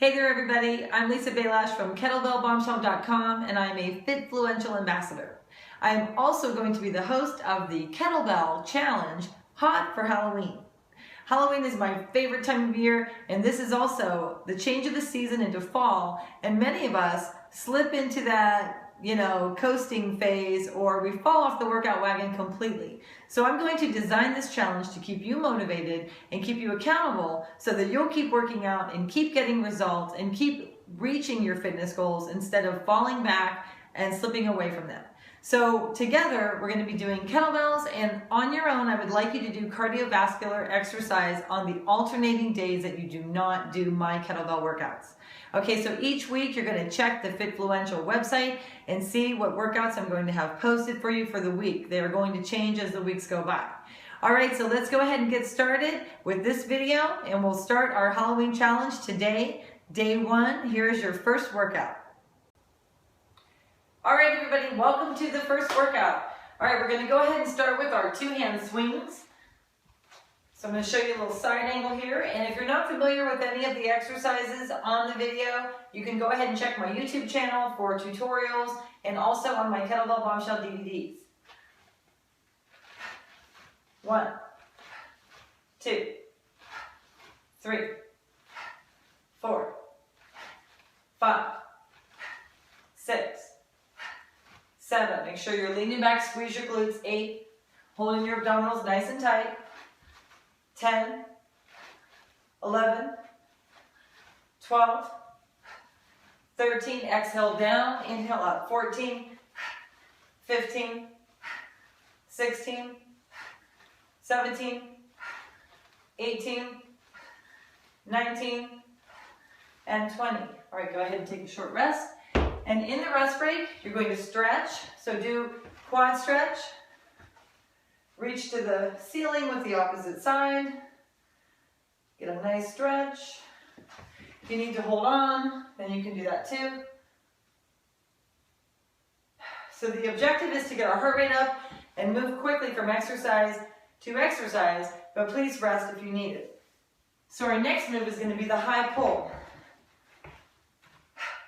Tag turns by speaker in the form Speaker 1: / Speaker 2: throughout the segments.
Speaker 1: Hey there everybody, I'm Lisa Belash from kettlebellbombshell.com and I'm a FitFluential ambassador. I'm also going to be the host of the Kettlebell Challenge Hot for Halloween. Halloween is my favorite time of year, and this is also the change of the season into fall, and many of us slip into that coasting phase, or we fall off the workout wagon completely. So I'm going to design this challenge to keep you motivated and keep you accountable so that you'll keep working out and keep getting results and keep reaching your fitness goals instead of falling back and slipping away from them. So together we're going to be doing kettlebells, and on your own I would like you to do cardiovascular exercise on the alternating days that you do not do my kettlebell workouts. Okay, so each week you're going to check the FitFluential website and see what workouts I'm going to have posted for you for the week. They are going to change as the weeks go by. Alright, so let's go ahead and get started with this video, and we'll start our Halloween challenge today, day 1. Here's your first workout. Alright everybody, welcome to the first workout. Alright, we're going to go ahead and start with our two-hand swings. So I'm going to show you a little side angle here, and if you're not familiar with any of the exercises on the video, you can go ahead and check my YouTube channel for tutorials and also on my Kettlebell Bombshell DVDs. 1, 2, 3, 4, 5, 6, 7. Make sure you're leaning back, squeeze your glutes. 8, holding your abdominals nice and tight. 10, 11, 12, 13, exhale down, inhale up. 14, 15, 16, 17, 18, 19, and 20. All right, go ahead and take a short rest. And in the rest break, you're going to stretch. So do quad stretch. Reach to the ceiling with the opposite side. Get a nice stretch. If you need to hold on, then you can do that too. So the objective is to get our heart rate up and move quickly from exercise to exercise, but please rest if you need it. So our next move is going to be the high pull.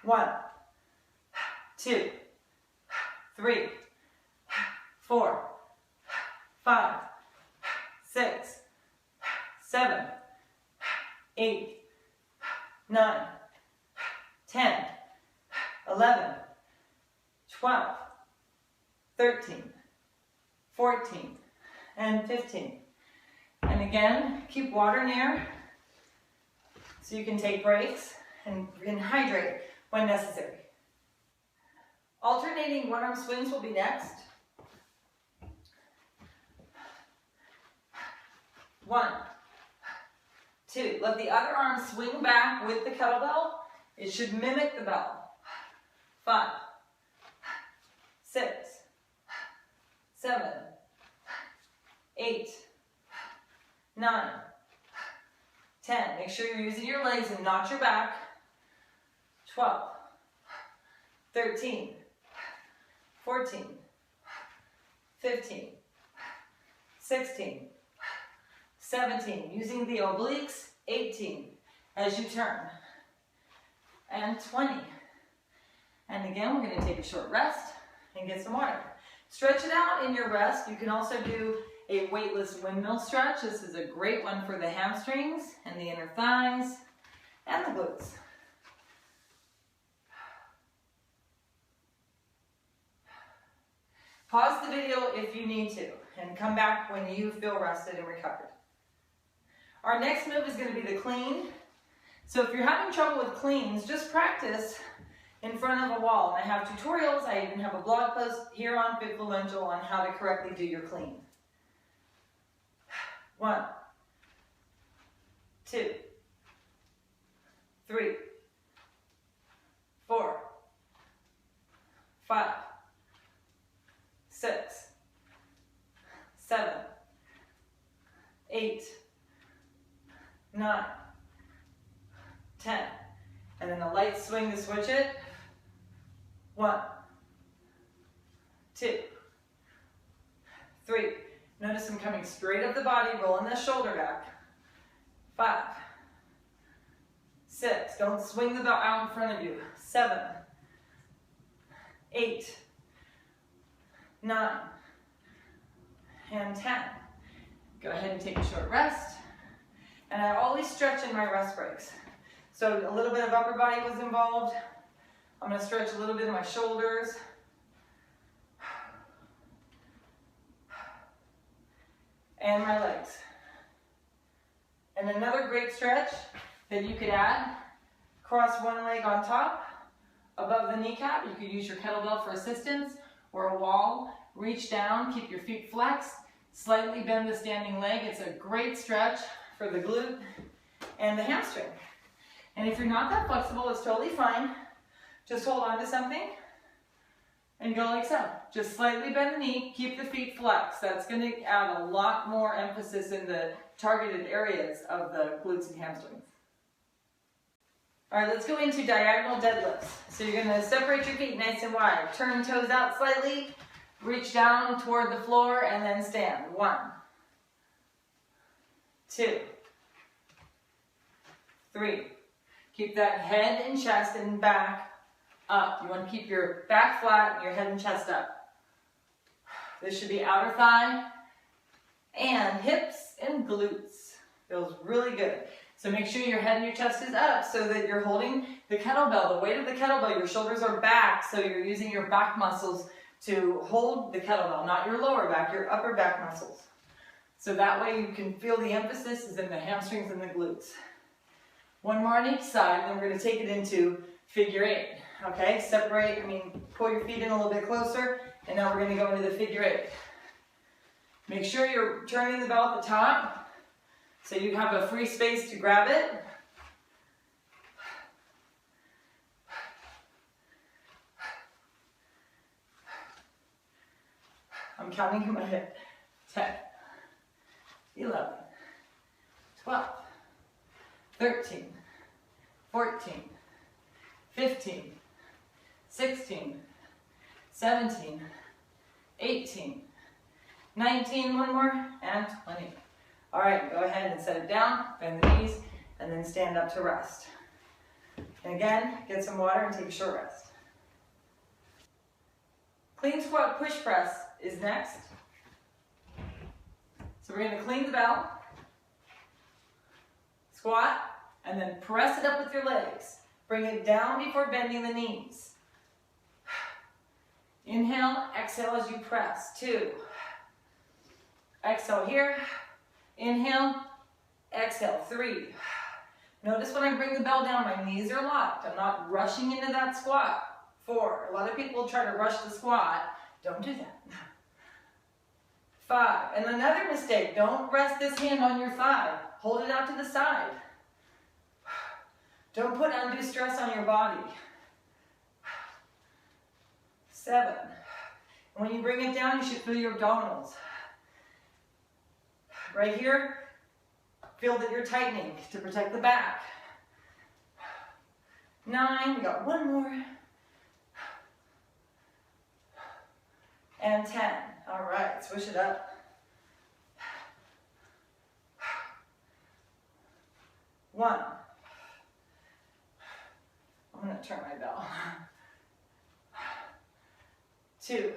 Speaker 1: 1, 2, 3, 4, 5, 6, 7, 8, 9, 10, 11, 12, 13, 14, and 15. And again, keep water near so you can take breaks and hydrate when necessary. Alternating one-arm swings will be next. 1, 2. Let the other arm swing back with the kettlebell. It should mimic the bell. 5, 6, 7, 8, 9, 10. Make sure you're using your legs and not your back. 12, 13, 14, 15, 16, 17, using the obliques. 18, as you turn, and 20. And again, we're going to take a short rest and get some water. Stretch it out in your rest. You can also do a weightless windmill stretch. This is a great one for the hamstrings and the inner thighs and the glutes. Pause the video if you need to, and come back when you feel rested and recovered. Our next move is going to be the clean. So if you're having trouble with cleans, just practice in front of a wall. And I have tutorials. I even have a blog post here on FitFluential on how to correctly do your clean. 1, 2, 3, 4, 5, 6, 7, 8, 9, 10. And then a light swing to switch it. 1, 2, 3. Notice I'm coming straight up the body, rolling the shoulder back. 5, 6. Don't swing the belt out in front of you. 7, 8, 9, and 10. Go ahead and take a short rest. And I always stretch in my rest breaks. So a little bit of upper body was involved. I'm going to stretch a little bit of my shoulders. And my legs. And another great stretch that you could add, cross one leg on top, above the kneecap. You could use your kettlebell for assistance, or a wall. Reach down, keep your feet flexed, slightly bend the standing leg. It's a great stretch for the glute and the hamstring. And if you're not that flexible, it's totally fine. Just hold on to something and go like so. Just slightly bend the knee, keep the feet flexed. That's going to add a lot more emphasis in the targeted areas of the glutes and hamstrings. All right, let's go into diagonal deadlifts. So you're going to separate your feet nice and wide. Turn toes out slightly, reach down toward the floor, and then stand. 1, 2, 3. Keep that head and chest and back up. You want to keep your back flat and your head and chest up. This should be outer thigh and hips and glutes. Feels really good. So make sure your head and your chest is up so that you're holding the kettlebell, the weight of the kettlebell. Your shoulders are back, so you're using your back muscles to hold the kettlebell, not your lower back, your upper back muscles. So that way you can feel the emphasis is in the hamstrings and the glutes. One more on each side, and then we're going to take it into figure 8. Okay, separate, pull your feet in a little bit closer, and now we're going to go into the figure 8. Make sure you're turning the bell at the top, so you have a free space to grab it. I'm counting in my head. 10, 11, 12, 13, 14, 15, 16, 17, 18, 19, one more, and 20. All right, go ahead and set it down, bend the knees, and then stand up to rest. And again, get some water and take a short rest. Clean squat push press is next. So we're going to clean the bell, squat, and then press it up with your legs. Bring it down before bending the knees. Inhale, exhale as you press. 2. Exhale here. Inhale, exhale. 3. Notice when I bring the bell down, my knees are locked. I'm not rushing into that squat. 4. A lot of people try to rush the squat. Don't do that. 5. And another mistake, don't rest this hand on your thigh. Hold it out to the side. Don't put undue stress on your body. 7. And when you bring it down, you should feel your abdominals. Right here, feel that you're tightening to protect the back. 9, we got one more. And 10. All right, switch it up. 1. I'm going to turn my bell. 2.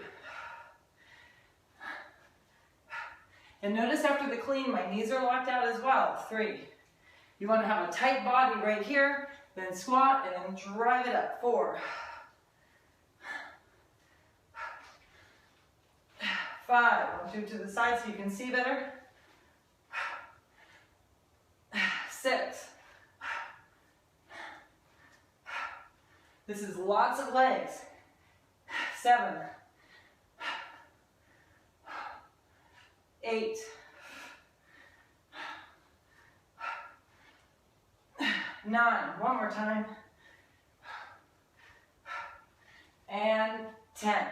Speaker 1: And notice after the clean, my knees are locked out as well. 3. You want to have a tight body right here, then squat, and then drive it up. 4. 5. I'll do to the side so you can see better. 6. This is lots of legs. 7. 8. 9. One more time. And 10.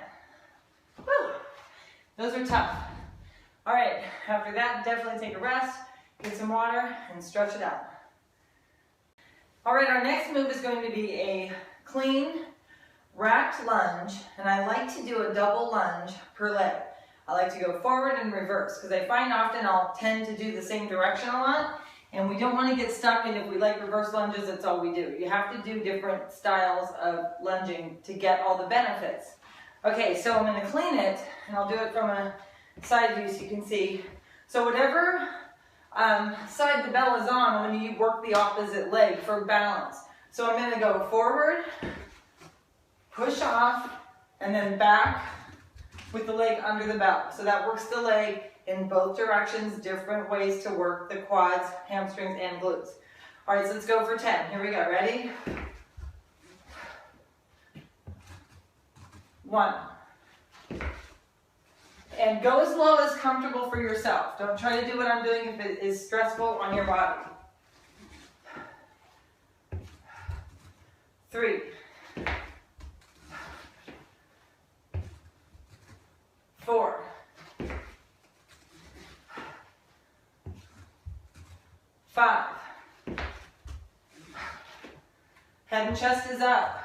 Speaker 1: Woo! Those are tough. All right, after that, definitely take a rest, get some water, and stretch it out. All right, our next move is going to be a clean, racked lunge, and I like to do a double lunge per leg. I like to go forward and reverse, because I find often I'll tend to do the same direction a lot, And we don't want to get stuck in if we like reverse lunges, that's all we do. You have to do different styles of lunging to get all the benefits. Okay, so I'm going to clean it, and I'll do it from a side view so you can see. So whatever side the bell is on, I'm going to work the opposite leg for balance. So I'm going to go forward, push off, and then back with the leg under the bell. So that works the leg in both directions, different ways to work the quads, hamstrings, and glutes. All right, so let's go for 10. Here we go, ready? 1. And go as low as comfortable for yourself. Don't try to do what I'm doing if it is stressful on your body. 3. 4. 5. Head and chest is up.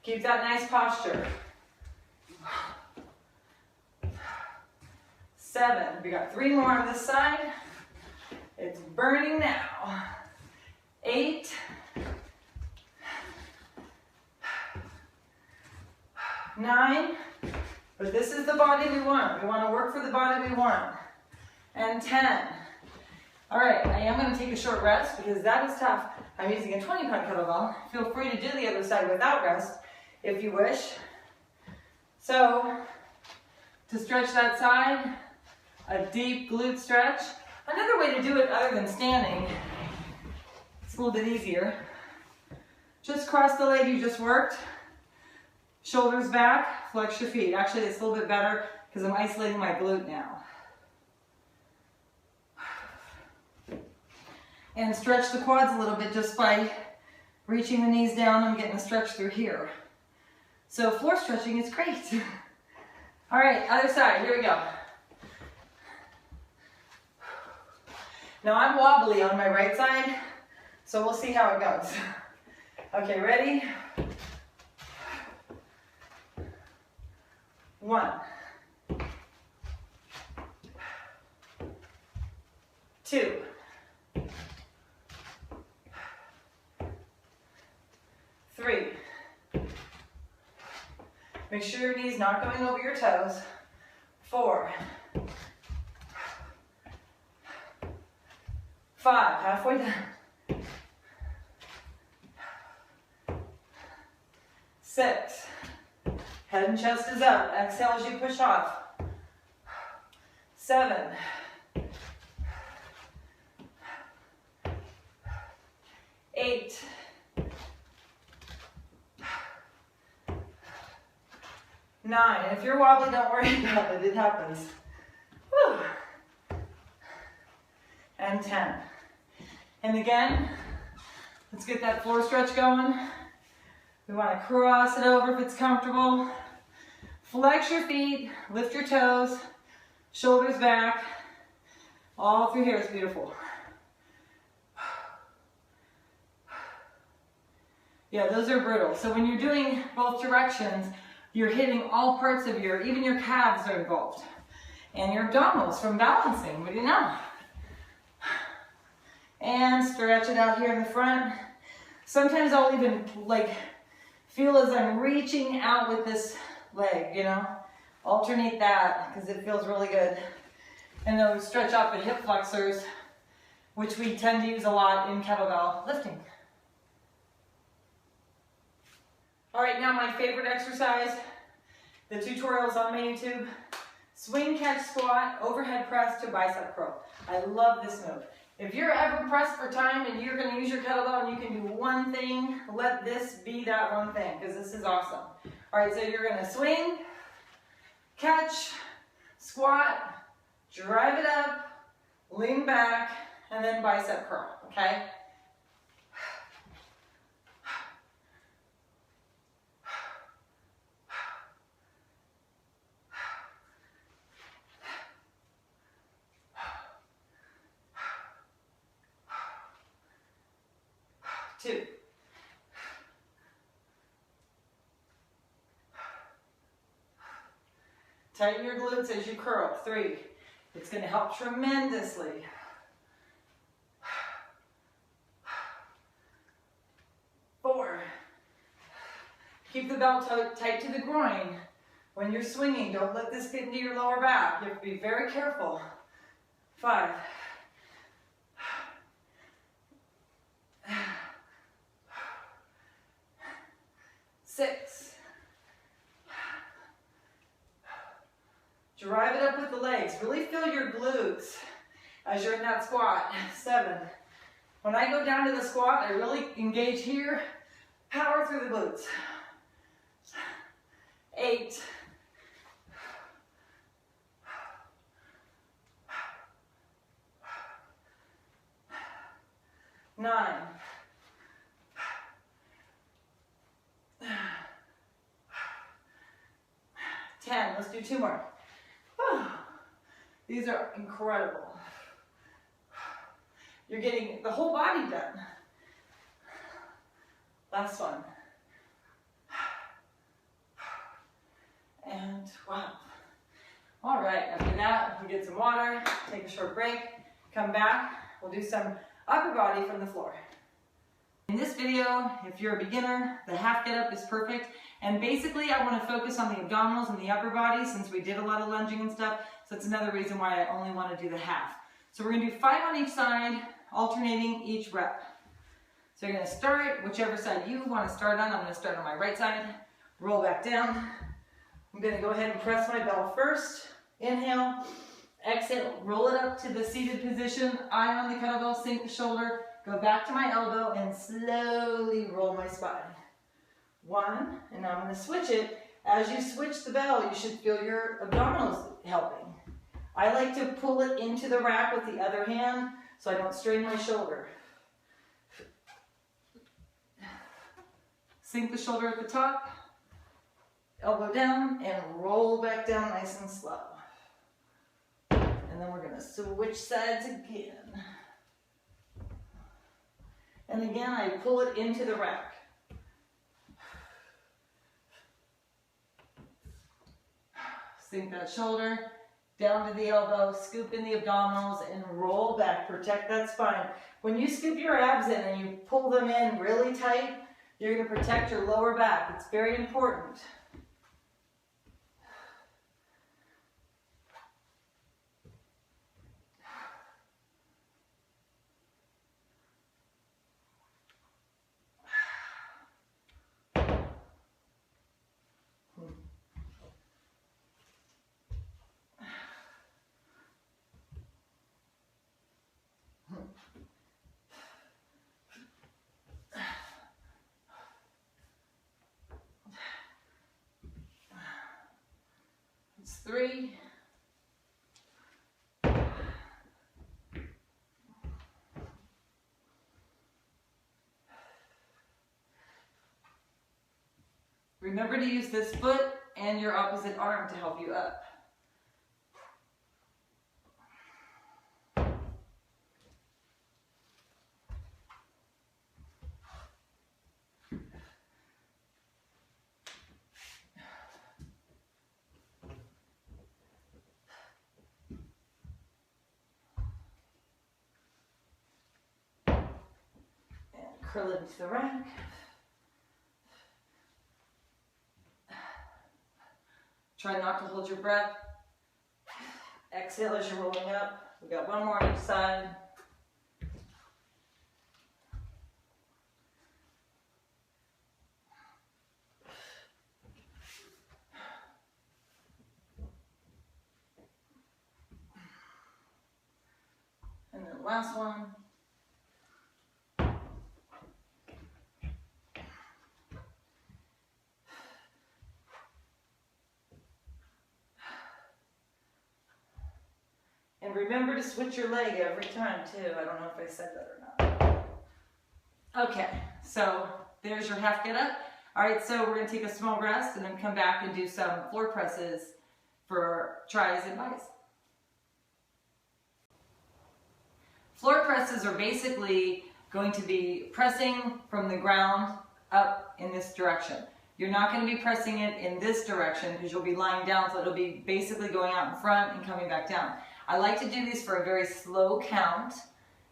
Speaker 1: Keep that nice posture. 7. We got 3 more on this side. It's burning now. 8. 9. But this is the body we want. We want to work for the body we want. And 10. All right, I am going to take a short rest because that is tough. I'm using a 20-pound kettlebell. Feel free to do the other side without rest if you wish. So, to stretch that side, a deep glute stretch. Another way to do it other than standing, it's a little bit easier. Just cross the leg you just worked. Shoulders back, flex your feet. Actually, it's a little bit better because I'm isolating my glute now. And stretch the quads a little bit just by reaching the knees down. I'm getting a stretch through here. So floor stretching is great. All right, other side, here we go. Now I'm wobbly on my right side, so we'll see how it goes. Okay, ready? 1. 2. 3. Make sure your knee's not going over your toes. 4. 5. Halfway down. 6. Head and chest is up. Exhale as you push off. 7. 8. 9. And if you're wobbly, don't worry about it. It happens. Whew. And 10. And again, let's get that floor stretch going. We want to cross it over if it's comfortable. Flex your feet, lift your toes, shoulders back. All through here, it's beautiful. Yeah, those are brutal. So when you're doing both directions, you're hitting all parts of even your calves are involved. And your abdominals from balancing, what do you know? And stretch it out here in the front. Sometimes I'll even feel as I'm reaching out with this leg, you know? Alternate that because it feels really good. And then we stretch out the hip flexors, which we tend to use a lot in kettlebell lifting. All right, now my favorite exercise, the tutorials on my YouTube. Swing, catch, squat, overhead press to bicep curl. I love this move. If you're ever pressed for time and you're going to use your kettlebell and you can do one thing, let this be that one thing because this is awesome. All right, so you're going to swing, catch, squat, drive it up, lean back, and then bicep curl, okay? Two. Tighten your glutes as you curl. 3. It's going to help tremendously. Keep the belt tight to the groin. When you're swinging, don't let this get into your lower back. You have to be very careful. 5. 6. Drive it up with the legs. Really feel your glutes as you're in that squat. 7. When I go down to the squat, I really engage here. Power through the glutes. 8. 9. 10. Let's do 2 more. These are incredible. You're getting the whole body done. Last one. And wow. All right, after that, we get some water, take a short break, come back, we'll do some upper body from the floor. In this video, if you're a beginner, the half get up is perfect. And basically, I want to focus on the abdominals and the upper body since we did a lot of lunging and stuff. So that's another reason why I only want to do the half. So we're going to do 5 on each side, alternating each rep. So you're going to start whichever side you want to start on. I'm going to start on my right side, roll back down. I'm going to go ahead and press my bell first. Inhale, exhale, roll it up to the seated position. Eye on the kettlebell, sink the shoulder, go back to my elbow, and slowly roll my spine. 1, and now I'm going to switch it. As you switch the bell, you should feel your abdominals helping. I like to pull it into the rack with the other hand so I don't strain my shoulder. Sink the shoulder at the top, elbow down, and roll back down nice and slow. And then we're going to switch sides again. And again, I pull it into the rack. Sink that shoulder, down to the elbow, scoop in the abdominals, and roll back. Protect that spine. When you scoop your abs in and you pull them in really tight, you're going to protect your lower back. It's very important. It's 3. Remember to use this foot and your opposite arm to help you up. Curl it into the rack. Try not to hold your breath. Exhale as you're rolling up. We got 1 more on each side. And then last one. And remember to switch your leg every time too. I don't know if I said that or not. Okay, so there's your half get up. All right, so we're gonna take a small rest and then come back and do some floor presses for tries and buys. Floor presses are basically going to be pressing from the ground up in this direction. You're not going to be pressing it in this direction because you'll be lying down, so it'll be basically going out in front and coming back down. I like to do these for a very slow count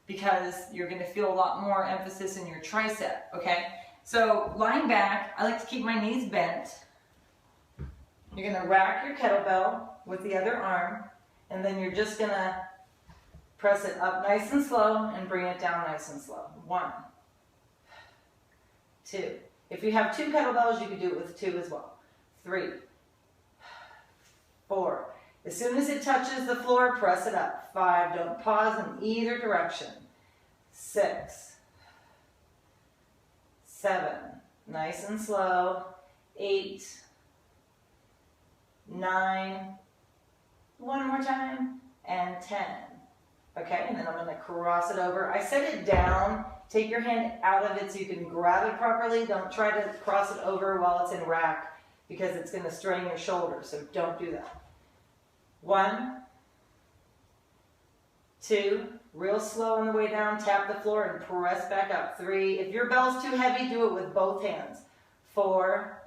Speaker 1: because you're going to feel a lot more emphasis in your tricep, okay? So lying back, I like to keep my knees bent. You're gonna rack your kettlebell with the other arm, and then you're just gonna press it up nice and slow and bring it down nice and slow. 1, 2. If you have 2 kettlebells, you can do it with 2 as well. 3, 4. As soon as it touches the floor, press it up. 5, don't pause in either direction. 6, 7, nice and slow. 8, 9, one more time, and 10. Okay, and then I'm going to cross it over. I set it down. Take your hand out of it so you can grab it properly. Don't try to cross it over while it's in rack because it's going to strain your shoulders, so don't do that. 1, 2, real slow on the way down, tap the floor and press back up. 3, if your bell's too heavy, do it with both hands. 4,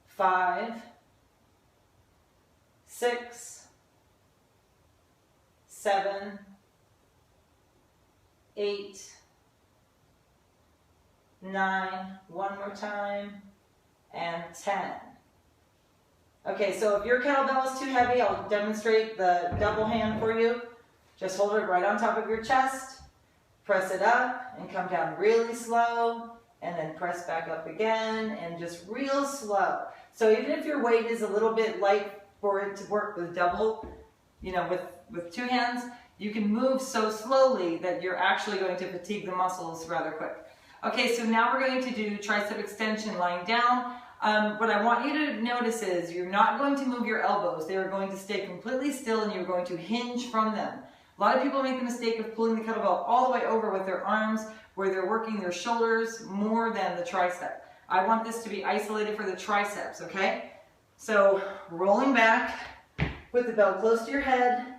Speaker 1: 5, 6, 7, 8, 9, one more time, and 10. Okay, so if your kettlebell is too heavy, I'll demonstrate the double hand for you. Just hold it right on top of your chest, press it up, and come down really slow, and then press back up again, and just real slow. So even if your weight is a little bit light for it to work with double, with 2 hands, you can move so slowly that you're actually going to fatigue the muscles rather quick. Okay, so now we're going to do tricep extension lying down. What I want you to notice is you're not going to move your elbows. They are going to stay completely still and you're going to hinge from them. A lot of people make the mistake of pulling the kettlebell all the way over with their arms where they're working their shoulders more than the tricep. I want this to be isolated for the triceps, okay? So rolling back with the bell close to your head.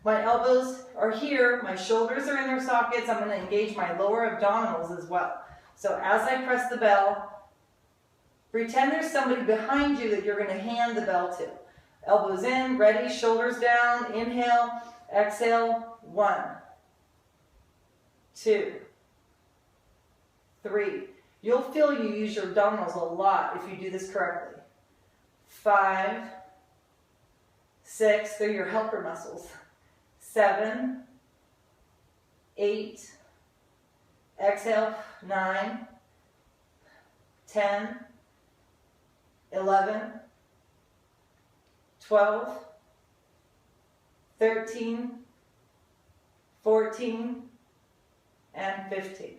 Speaker 1: My elbows are here, my shoulders are in their sockets. I'm going to engage my lower abdominals as well. So as I press the bell, pretend there's somebody behind you that you're going to hand the bell to. Elbows in, ready, shoulders down, inhale, exhale, 1, 2, 3. You'll feel you use your abdominals a lot if you do this correctly. 5, 6, they're your helper muscles. 7, 8, exhale, 9, 10, 11, 12, 13, 14, and 15.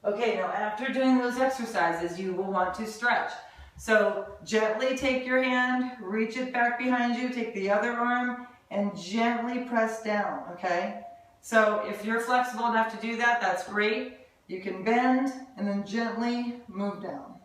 Speaker 1: Okay, now after doing those exercises, you will want to stretch. So gently take your hand, reach it back behind you, take the other arm, and gently press down, okay? So if you're flexible enough to do that, that's great. You can bend and then gently move down.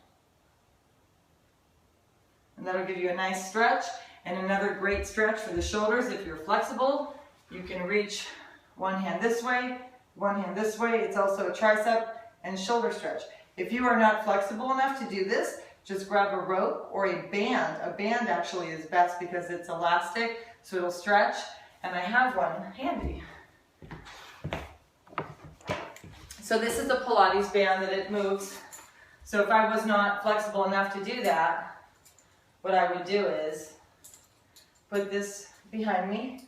Speaker 1: And that'll give you a nice stretch. And another great stretch for the shoulders. If you're flexible, you can reach one hand this way, one hand this way. It's also a tricep and shoulder stretch. If you are not flexible enough to do this, just grab a rope or a band. A band actually is best because it's elastic, so it'll stretch. And I have one handy. So this is a Pilates band that it moves. So if I was not flexible enough to do that, what I would do is put this behind me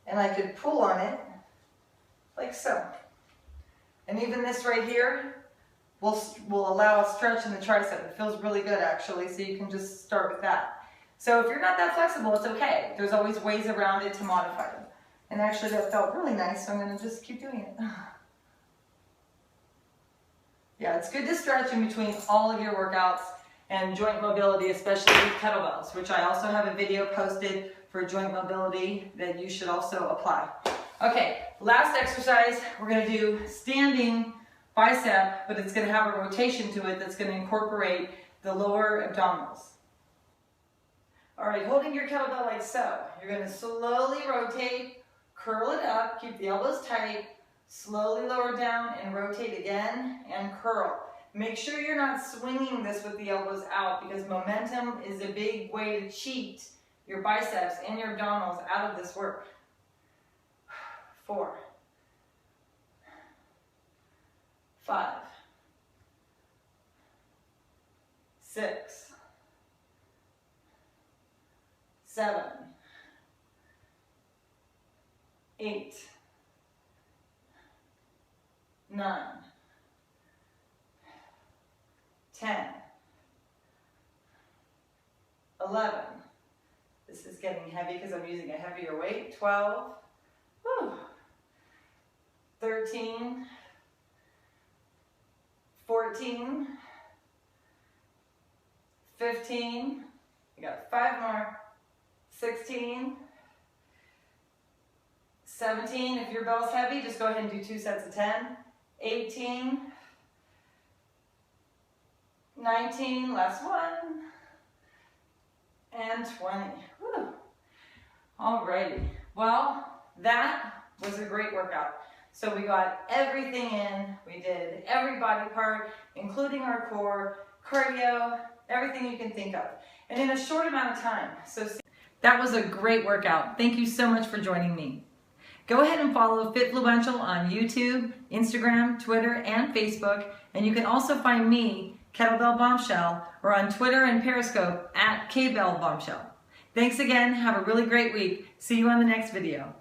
Speaker 1: and I could pull on it like so. And even this right here will allow a stretch in the tricep. It feels really good actually, so you can just start with that. So if you're not that flexible, it's okay. There's always ways around it to modify them. And actually that felt really nice, so I'm gonna just keep doing it. Yeah, it's good to stretch in between all of your workouts and joint mobility, especially with kettlebells, which I also have a video posted for joint mobility that you should also apply. Okay, last exercise, we're gonna do standing bicep, but it's gonna have a rotation to it that's gonna incorporate the lower abdominals. All right, holding your kettlebell like so, you're gonna slowly rotate, curl it up, keep the elbows tight, slowly lower down and rotate again and curl. Make sure you're not swinging this with the elbows out because momentum is a big way to cheat your biceps and your abdominals out of this work. 4, 5, 7, 8, 9, 10, 11. This is getting heavy because I'm using a heavier weight. 12, whew, 13, 14, 15, we got 5 more, 16, 17, if your bell's heavy, just go ahead and do 2 sets of 10, 18, 19, last one, and 20. Whew. Alrighty, well, that was a great workout. So we got everything in, we did every body part, including our core, cardio, everything you can think of, and in a short amount of time. So that was a great workout. Thank you so much for joining me. Go ahead and follow FitFluential on YouTube, Instagram, Twitter, and Facebook, and you can also find me, Kettlebell Bombshell, or on Twitter and Periscope at KBellBombshell. Thanks again, have a really great week. See you on the next video.